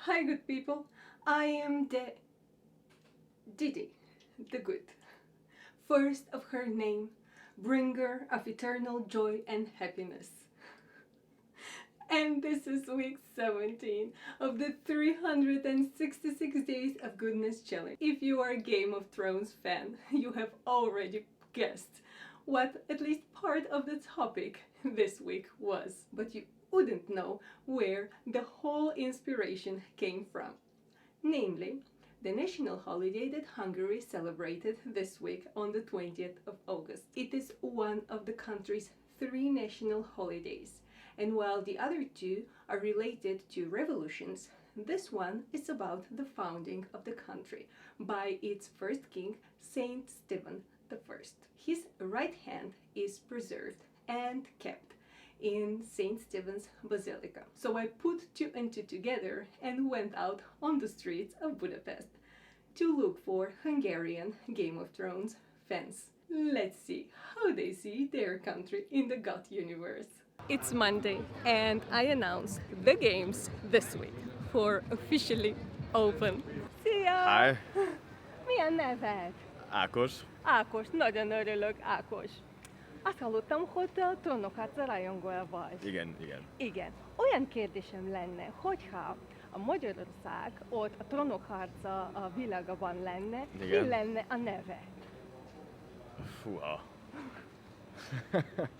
Hi, good people. I am Didi, the good, first of her name, bringer of eternal joy and happiness. And this is week 17 of the 366 Days of Goodness Challenge. If you are a Game of Thrones fan, you have already guessed what at least part of the topic this week was, but you wouldn't know where the whole inspiration came from. Namely, the national holiday that Hungary celebrated this week on the 20th of August. It is one of the country's 3 national holidays, and while the other 2 are related to revolutions, this one is about the founding of the country by its first king, Saint Stephen I. His right hand is preserved and kept in St. Stephen's Basilica. So I put 2 and 2 together and went out on the streets of Budapest to look for Hungarian Game of Thrones fans. Let's see how they see their country in the GOT universe. It's Monday and I announced the games this week for officially open. Szia! Hi, Mi a neved? Ákos. Ákos, nagyon örülök, Ákos. Azt hallottam, hogy te Trónokharca rajongója vagy. Igen. Igen. Olyan kérdésem lenne, hogyha a Magyarország ott a Trónokharca a világban lenne, Igen. mi lenne a neve? Fúha.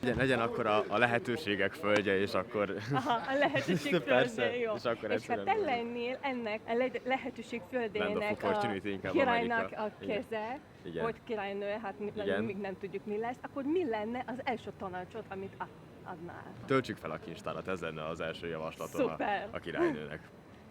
Legyen akkor a lehetőségek földje, és akkor... Aha, a lehetőség Persze, földje, jó. és akkor És ha egyszerűen te mondom. lennél ennek a lehetőség Land földjének of Opportunity, inkább királynak Amerika. a keze, Igen. vagy királynő, hát Igen. még nem tudjuk mi lesz, akkor mi lenne az első tanácsot, amit adnál? Töltsük fel a kincstárat, ez lenne az első javaslatom Szuper. a királynőnek.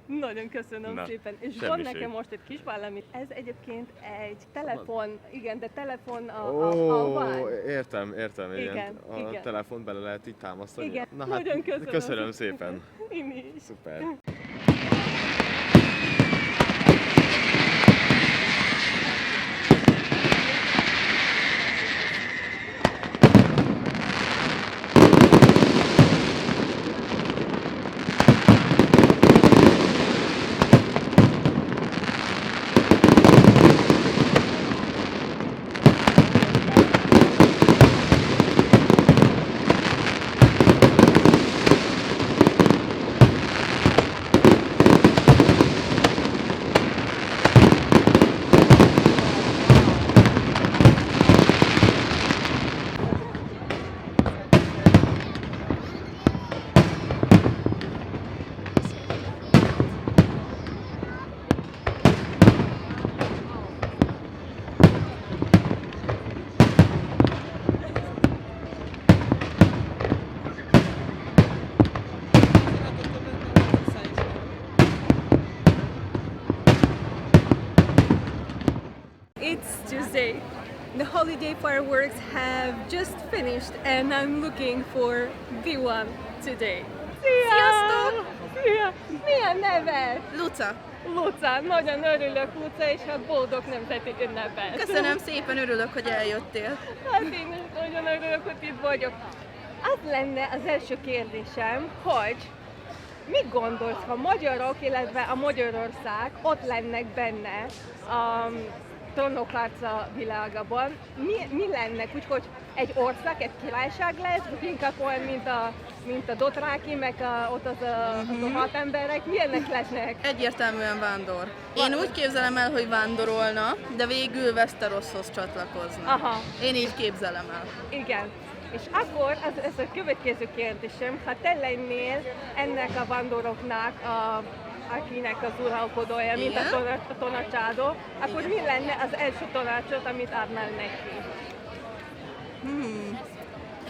Nagyon köszönöm Na, szépen, és semmiség. van nekem most egy kis valamit. Ez egyébként egy telefon, igen, de telefon a van. Értem. Igen, A igen. telefont bele lehet így támasztani. Igen, Na, nagyon köszönöm. köszönöm szépen. Én is. Szuper. It's Tuesday. The holiday fireworks have just finished and I'm looking for the one today. Sziasztok! Szia! Mi a neved? Luca, Luca, nagyon örülök, Luca, és hát boldog nemzeti ünnepet. köszönöm szépen, örülök, hogy eljöttél. Hát én is nagyon örülök, hogy itt vagyok. Az lenne az első kérdésem, hogy mit gondolsz, ha magyarok, illetve a Magyarország ott lennek benne a Trónokharca világában, mi lennek? Úgyhogy egy ország, egy királyság lesz, vagy inkább olyan, mint a Dothraki, meg ott az a 6 emberek, milyenek lesznek? Egyértelműen vándor. Én úgy képzelem el, hogy vándorolna, de végül Westeroshoz csatlakozna. Aha. Én így képzelem el. Igen. És akkor ez a következő kérdésem, ha te lennél ennek a vándoroknak, akinek az uralkodója, mint a tanácsadó, akkor mi lenne az első tanácsot, amit adnál neki?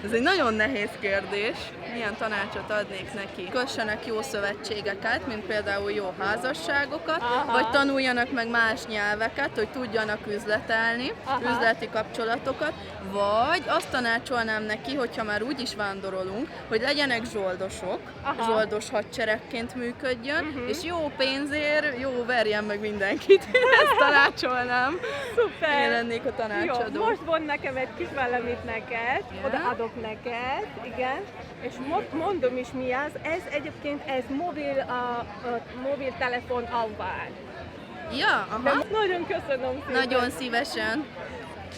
Ez egy nagyon nehéz kérdés. Milyen tanácsot adnék neki? Kössenek jó szövetségeket, mint például jó házasságokat, vagy tanuljanak meg más nyelveket, hogy tudjanak üzletelni, üzleti kapcsolatokat, vagy azt tanácsolnám neki, hogyha már úgy is vándorolunk, hogy legyenek zsoldosok, zsoldos hadseregként működjön, és jó pénzért, jó verjen meg mindenkit. Ezt tanácsolnám. Szuper! Én lennék a tanácsadó. Jó, most van nekem egy kis valamit neked, odaadok neked, igen, és mondom is mi az. Ez egyébként mobiltelefon alvár. Ja, aha. Nagyon köszönöm szépen. Nagyon szívesen.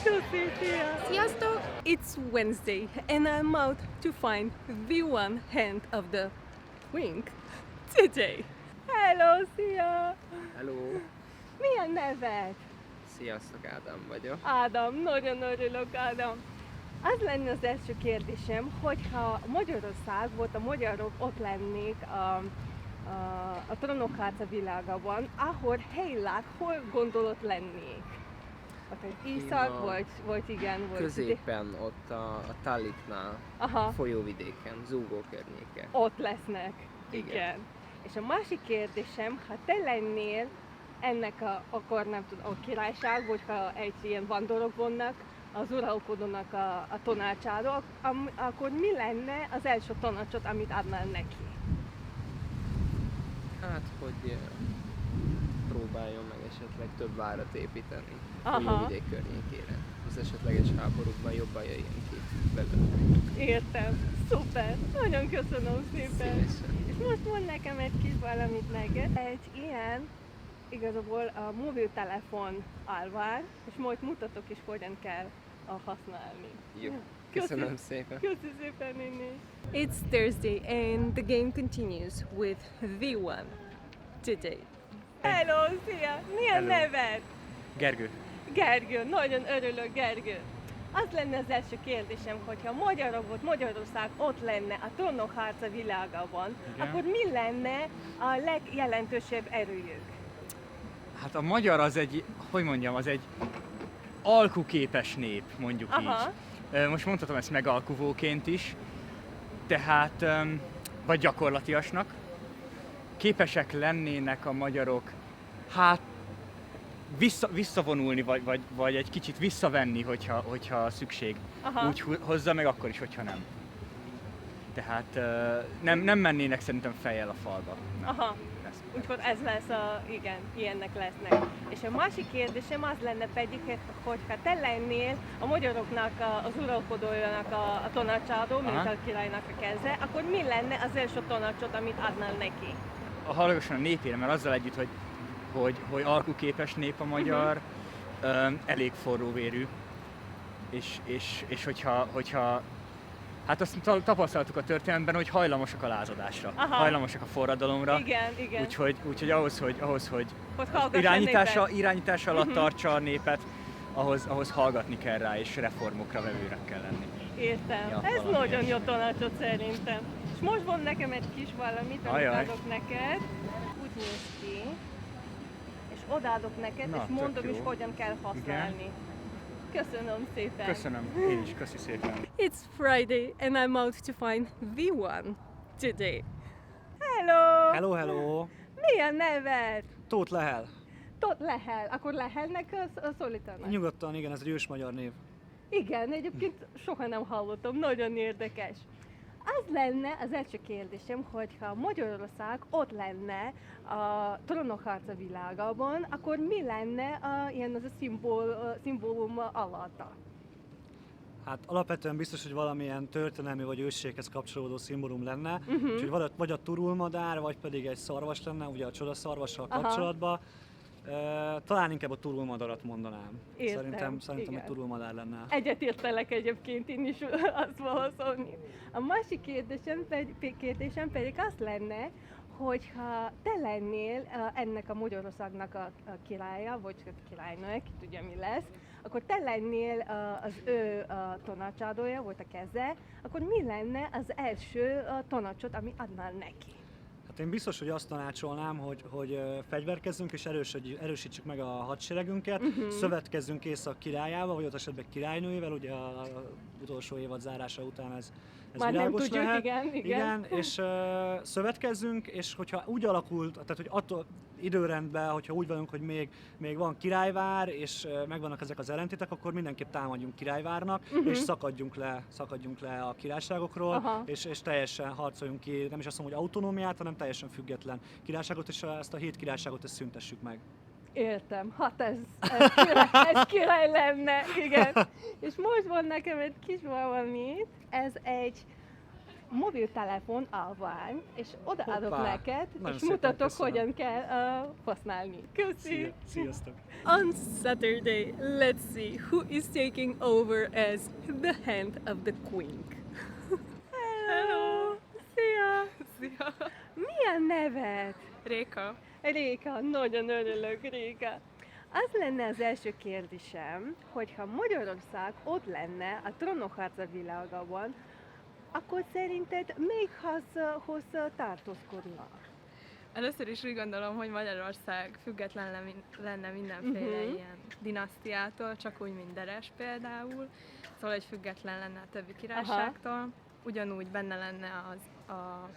Köszi, szia. Sziasztok! It's Wednesday and I'm out to find the one hand of the wink today. Hello, szia! Hello! Mi a neved? Sziasztok, Ádám vagyok. Ádám, nagyon örülök, Ádám. Az lenne az első kérdésem, hogyha Magyarország volt, a magyarok ott lennék a Trónok harca világában, ahol helyileg hol gondolod lennék? Akár észak, vagy igen, vagy Középen, ott a Taliknál, Aha. folyóvidéken, Zúgó környéke. Ott lesznek. Igen. Igen. És a másik kérdésem, ha te lennél ennek akkor nem tudom, a királyság, vagy ha egy ilyen vándorok vannak, az uralkodónak a tanácsáról, akkor mi lenne az első tanácsot, amit adnál neki? Hát, hogy próbáljon meg esetleg több várat építeni Aha. folyóvidék környékére. Az esetleges háborúkban jobban jöjjön ki belőle. Értem. Szuper. Nagyon köszönöm szépen. Szívesen. És most mond nekem egy kis valamit neked. Egy ilyen, igazából a mobiltelefon alvár, és majd mutatok is, hogyan kell használni. Jó. Köszönöm szépen. Köszi szépen, Nini. It's Thursday and the game continues with the one today. Hello, szia! Mi a Hello. neved? Gergő. Gergő, nagyon örülök, Gergő. Az lenne az első kérdésem, hogyha Magyarország ott lenne a Trónok harca világában, Igen. akkor mi lenne a legjelentősebb erőjük? Hát a magyar az egy, hogy mondjam, az egy alkuképes nép, mondjuk Aha. így. Most mondhatom ezt megalkuvóként is, tehát, vagy gyakorlatiasnak. Képesek lennének a magyarok, hát visszavonulni, vagy egy kicsit visszavenni, hogyha szükség Aha. úgy hozza, meg akkor is, hogyha nem. Tehát nem mennének szerintem fejjel a falba. Nem. Aha. Lesz. Úgyhogy ez lesz igen, ilyennek lesznek. És a másik kérdésem az lenne pedig, hogyha te lennél a magyaroknak, az uralkodójának a tanácsadó, mint Aha. a királynak a keze, akkor mi lenne az első tanácsot, amit adnál neki? Hallgasson a népére, mert azzal együtt, hogy alkuképes nép a magyar, elég forróvérű, és hogyha hát azt tapasztaltuk a történelemben, hogy hajlamosak a lázadásra, Aha. hajlamosak a forradalomra, Igen. úgyhogy ahhoz, hogy Hogy hallgass a irányítás alatt tartsa a népet, ahhoz hallgatni kell rá, és reformokra vevőnek kell lenni. Értem. Ja, Ez valami nagyon ilyesmi. jó tanácsot szerintem. És most van nekem egy kis valamit, amit Ajaj. adok neked. Úgy néz ki. És odaadok neked, Na, és tök mondom is, jó. hogyan kell használni. Köszönöm szépen. Köszönöm, én is, köszi szépen. It's Friday and I'm out to find the one today. Hello! Hello! Mi a neved? Tóth Lehel. Tóth Lehel. Akkor Lehelnek szólítanak? Nyugodtan, igen, ez egy ős magyar név. Igen, egyébként soha nem hallottam, nagyon érdekes. Az lenne az első kérdésem, hogyha Magyarország ott lenne a Trónok harca világában, akkor mi lenne ilyen az a szimbólum alatta? Hát alapvetően biztos, hogy valamilyen történelmi vagy ősséghez kapcsolódó szimbólum lenne, úgyhogy vagy a turulmadár, vagy pedig egy szarvas lenne, ugye a csodaszarvassal Aha. kapcsolatban. Talán inkább a turulmadarat mondanám. Értem, Szerintem igen. egy turulmadár lenne. Egyetértelek egyébként, én is azt válaszolni. A másik kérdésem pedig az lenne, hogyha te lennél ennek a Magyarországnak a királya, vagy királynője, ki tudja mi lesz, akkor te lennél az ő tanácsadója, vagy a keze, akkor mi lenne az első tanácsot, ami adnál neki? Hát én biztos, hogy azt tanácsolnám, hogy fegyverkezzünk és erősítsük meg a hadseregünket, szövetkezzünk Észak királyával, vagy ott esetben királynőjével, ugye a utolsó évad zárása után ez Már nem világos tudjuk, lehet. igen. És szövetkezzünk, és hogyha úgy alakult, tehát hogy attól időrendben, hogyha úgy vagyunk, hogy még van királyvár, és megvannak ezek az ellentétek, akkor mindenképp támadjunk királyvárnak, és szakadjunk le a királyságokról, Aha. és teljesen harcoljunk ki, nem is azt mondom, hogy autonómiát, hanem teljesen független királyságot, és ezt a 7 királyságot ezt szüntessük meg. Értem, hát ez király lenne, igen. És most van nekem egy kis valamit, ez egy mobiltelefon állvány, és odaadok Hoppá. neked, Nagyon és szépen mutatok, köszönöm. hogyan kell használni. Köszi! Sziasztok! On Saturday, let's see who is taking over as the hand of the queen. Hello! Szia! Szia! Milyen neved? Réka. Réka, nagyon örülök, Réka. Az lenne az első kérdésem, hogyha Magyarország ott lenne a Trónokharca világában, akkor szerinted melyik házhoz tartozkodna? Először is úgy gondolom, hogy Magyarország független lenne mindenféle ilyen dinasztiától, csak úgy, mint Deres például. Szóval, hogy független lenne a többi királyságtól. Ugyanúgy benne lenne a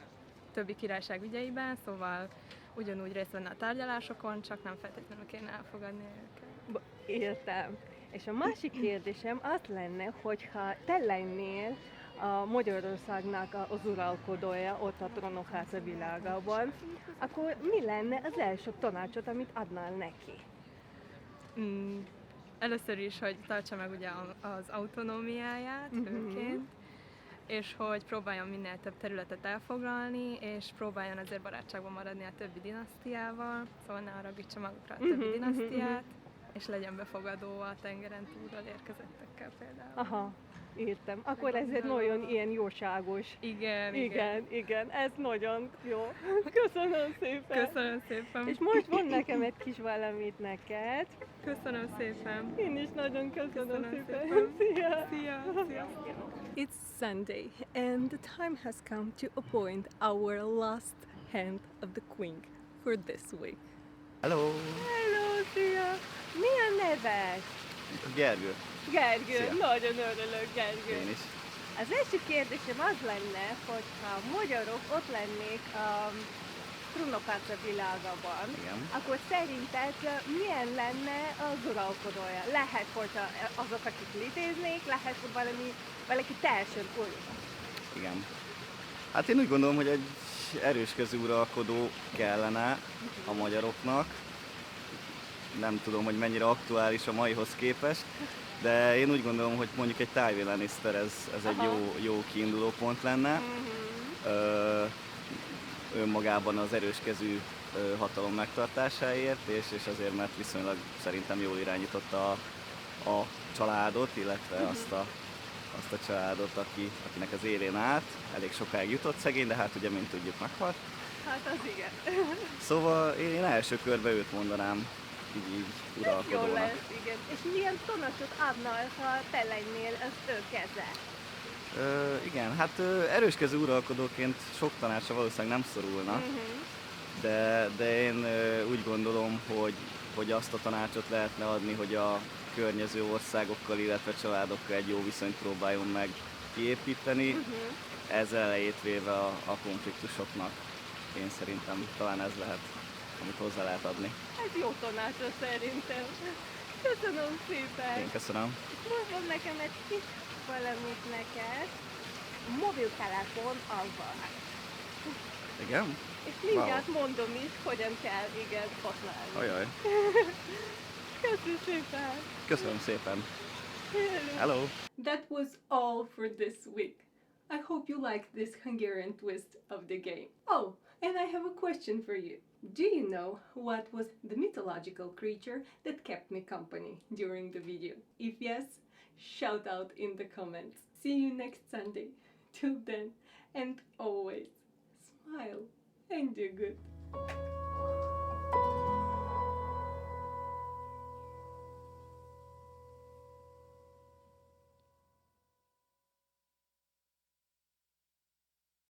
többi királyság ügyeiben, szóval ugyanúgy részt venne a tárgyalásokon, csak nem feltétlenül kéne elfogadni őket. Értem. És a másik kérdésem az lenne, hogyha te lennél a Magyarországnak az uralkodója ott a Trónokháza világában, akkor mi lenne az első tanácsot, amit adnál neki? Először is, hogy tartsa meg ugye az autonómiáját főként, és hogy próbáljon minél több területet elfoglalni, és próbáljon azért barátságban maradni a többi dinasztiával, szóval ne haragítsa magukra a többi dinasztiát, és legyen befogadó a tengeren túlról érkezettekkel például. Aha, értem. Akkor ez egy nagyon ilyen jóságos. Igen, ez nagyon jó. Köszönöm szépen. Köszönöm szépen. És most van nekem egy kis valamit neked. Köszönöm szépen. Én is nagyon köszönöm szépen. szépen. Szia! Szia. It's Sunday and the time has come to appoint our last hand of the queen for this week. Hello! Hello, szia! Mi a neved? Gergő. Gergő, Szia. nagyon örülök, Gergő. Én is. Az első kérdésem az lenne, hogy ha magyarok ott lennék a Trónokháza világában, Igen. akkor szerinted milyen lenne az uralkodója? Lehet, hogy azok, akik léteznék, lehet, hogy valaki teljesen új. Igen. Hát én úgy gondolom, hogy egy erős kezű uralkodó kellene a magyaroknak. Nem tudom, hogy mennyire aktuális a maihoz képest, de én úgy gondolom, hogy mondjuk egy Tywin Lannister ez egy jó kiinduló pont lenne. Önmagában az erős kezű hatalom megtartásáért, és azért, mert viszonylag szerintem jól irányította a családot, illetve azt a családot, akinek az élén állt. Elég sokáig jutott szegény, de hát ugye, mint tudjuk, meghalt. Hát az igen. Szóval én első körbe őt mondanám így Jó uralkodónak. lesz, igen. És milyen tanácsot adnál, ha te lennél az ő keze? Igen, hát erőskezű uralkodóként sok tanácsa valószínűleg nem szorulna, de én úgy gondolom, hogy azt a tanácsot lehetne adni, hogy a környező országokkal, illetve családokkal egy jó viszonyt próbáljon meg kiépíteni, ezzel elejét véve a konfliktusoknak. Én szerintem talán ez lehet, amit hozzá lehet adni. Ez jó tanács szerintem. Köszönöm szépen. Én köszönöm. Most van nekem egy kis valamit neked. Mobiltelefon alvány. Igen? És mindjárt mondom is, hogyan kell igen használni. Ajaj. Köszönöm szépen. Köszönöm szépen. Hello. That was all for this week. I hope you liked this Hungarian twist of the game. Oh, and I have a question for you. Do you know what was the mythological creature that kept me company during the video? If yes, shout out in the comments. See you next Sunday. Till then, and always, smile and do good.